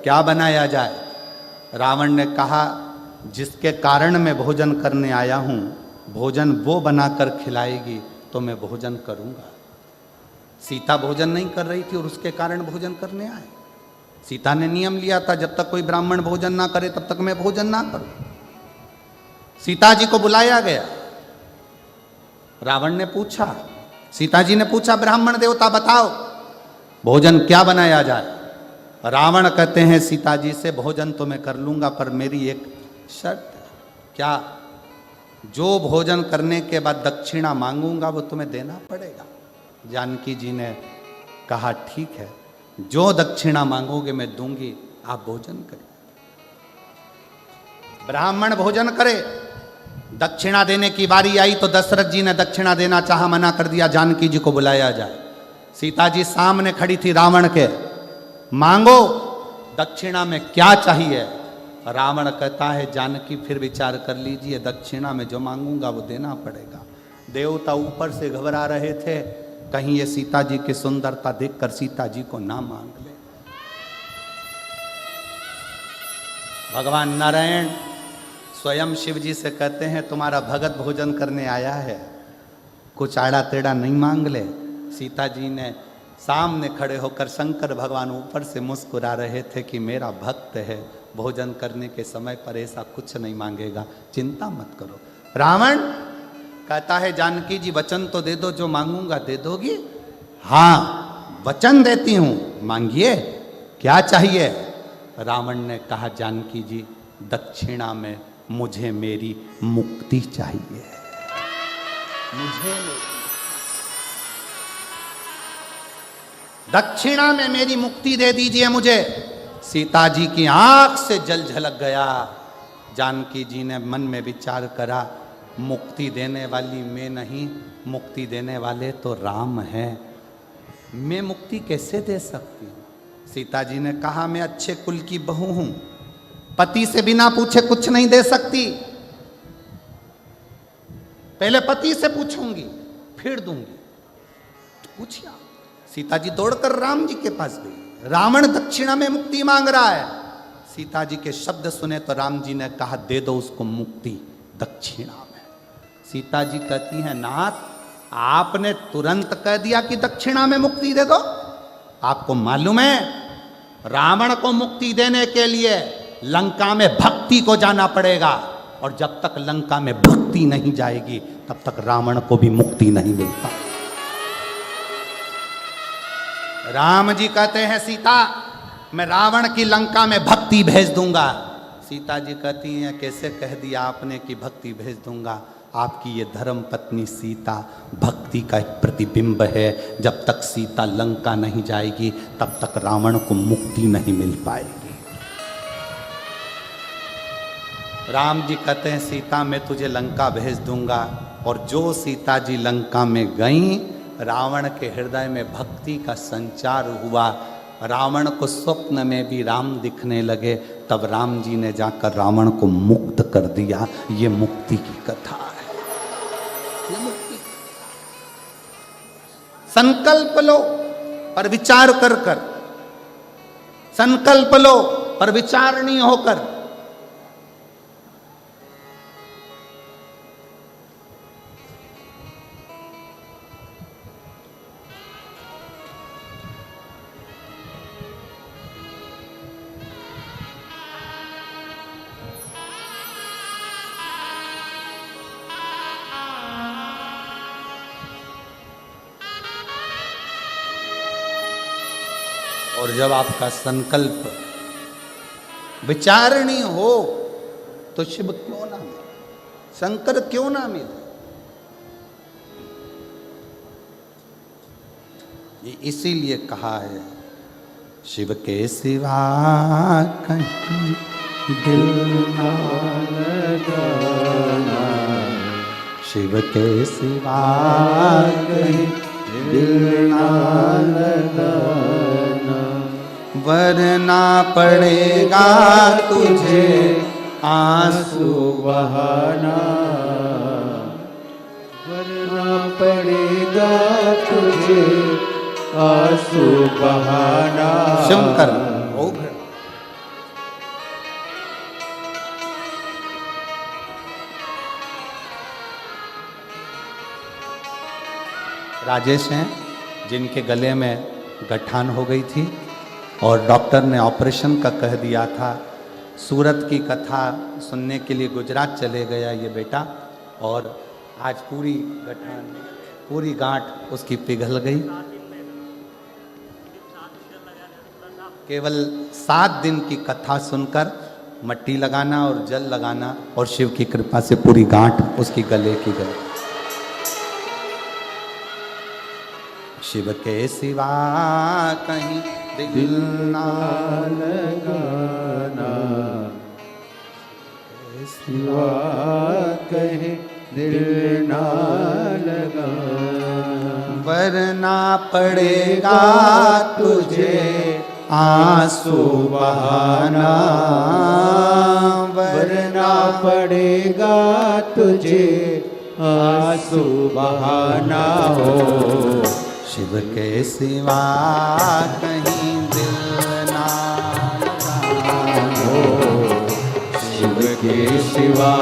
क्या बनाया जाए। रावण ने कहा, जिसके कारण मैं भोजन करने आया हूँ, भोजन वो बनाकर खिलाएगी तो मैं भोजन करूँगा। सीता भोजन नहीं कर रही थी और उसके कारण भोजन करने आए। सीता ने नियम लिया था, जब तक कोई ब्राह्मण भोजन ना करे तब तक मैं भोजन ना करूं। सीता जी को बुलाया गया। रावण ने पूछा, सीता जी ने पूछा, ब्राह्मण देवता बताओ भोजन क्या बनाया जाए। रावण कहते हैं सीता जी से, भोजन तो मैं कर लूंगा पर मेरी एक शर्त है। क्या? जो भोजन करने के बाद दक्षिणा मांगूंगा वो तुम्हें देना पड़ेगा। जानकी जी ने कहा, ठीक है, जो दक्षिणा मांगोगे मैं दूंगी, आप भोजन करें। ब्राह्मण भोजन करे। दक्षिणा देने की बारी आई तो दशरथ जी ने दक्षिणा देना चाहा, मना कर दिया। जानकी जी को बुलाया जाए। सीता जी सामने खड़ी थी रावण के। मांगो, दक्षिणा में क्या चाहिए। रावण कहता है, जानकी फिर विचार कर लीजिए, दक्षिणा में जो मांगूंगा वो देना पड़ेगा। देवता ऊपर से घबरा रहे थे, कहीं ये सीता जी की सुंदरता देखकर सीता जी को ना मांग ले। भगवान नारायण स्वयं शिव जी से कहते हैं, तुम्हारा भगत भोजन करने आया है, कुछ आड़ा टेढ़ा नहीं मांग ले। सीता जी ने सामने खड़े होकर, शंकर भगवान ऊपर से मुस्कुरा रहे थे कि मेरा भक्त है, भोजन करने के समय पर ऐसा कुछ नहीं मांगेगा, चिंता मत करो। रावण कहता है, जानकी जी वचन तो दे दो, जो मांगूंगा दे दोगी। हाँ वचन देती हूं, मांगिए, क्या चाहिए। रावण ने कहा, जानकी जी दक्षिणा में मुझे मेरी मुक्ति चाहिए। मुझे दक्षिणा में मेरी मुक्ति दे दीजिए मुझे। सीता जी की आंख से जल झलक गया। जानकी जी ने मन में विचार करा, मुक्ति देने वाली मैं नहीं, मुक्ति देने वाले तो राम हैं, मैं मुक्ति कैसे दे सकती हूँ। सीता जी ने कहा, मैं अच्छे कुल की बहू हूं, पति से बिना पूछे कुछ नहीं दे सकती, पहले पति से पूछूंगी फिर दूंगी। पूछिए। सीता जी दौड़कर राम जी के पास गई। रावण दक्षिणा में मुक्ति मांग रहा है। सीता जी के शब्द सुने तो राम जी ने कहा, दे दो उसको मुक्ति दक्षिणा में। सीता जी कहती हैं, नाथ आपने तुरंत कह दिया कि दक्षिणा में मुक्ति दे दो। आपको मालूम है, रावण को मुक्ति देने के लिए लंका में भक्ति को जाना पड़ेगा, और जब तक लंका में भक्ति नहीं जाएगी तब तक रावण को भी मुक्ति नहीं मिलता। राम जी कहते हैं, सीता मैं रावण की लंका में भक्ति भेज दूंगा। सीता जी कहती हैं, कैसे कह दिया आपने कि भक्ति भेज दूंगा। आपकी ये धर्म पत्नी सीता भक्ति का एक प्रतिबिंब है। जब तक सीता लंका नहीं जाएगी तब तक रावण को मुक्ति नहीं मिल पाएगी। राम जी कहते हैं, सीता मैं तुझे लंका भेज दूंगा। और जो सीता जी लंका में गई, रावण के हृदय में भक्ति का संचार हुआ। रावण को स्वप्न में भी राम दिखने लगे। तब राम जी ने जाकर रावण को मुक्त कर दिया। ये मुक्ति की कथा है। ये मुक्ति। संकल्प लो पर विचार कर कर, संकल्प लो पर विचारणीय होकर। और जब आपका संकल्प विचारणीय हो तो शिव क्यों ना मिले, शंकर क्यों ना मिले। ये इसीलिए कहा है, शिव के सिवा कहीं दिल ना लगाना, शिव के सिवा कहीं दिल ना लगाना, वरना पड़ेगा तुझे आंसू बहाना, वरना पड़ेगा तुझे आंसू बहाना। शंकर राजेश हैं, जिनके गले में गठान हो गई थी और डॉक्टर ने ऑपरेशन का कह दिया था। सूरत की कथा सुनने के लिए गुजरात चले गया ये बेटा, और आज पूरी गठान, पूरी गांठ उसकी पिघल गई। केवल 7 दिन की कथा सुनकर मट्टी लगाना और जल लगाना, और शिव की कृपा से पूरी गांठ उसकी गले की गई। शिव के सिवा कहीं दिल ना लगाना, सिवा कहीं दिल ना लगाना, वरना पड़ेगा तुझे आंसू बहाना, वरना पड़ेगा तुझे आंसू बहाना हो। शिव के सिवा कहीं दिल ना लगाना, शिव के सिवा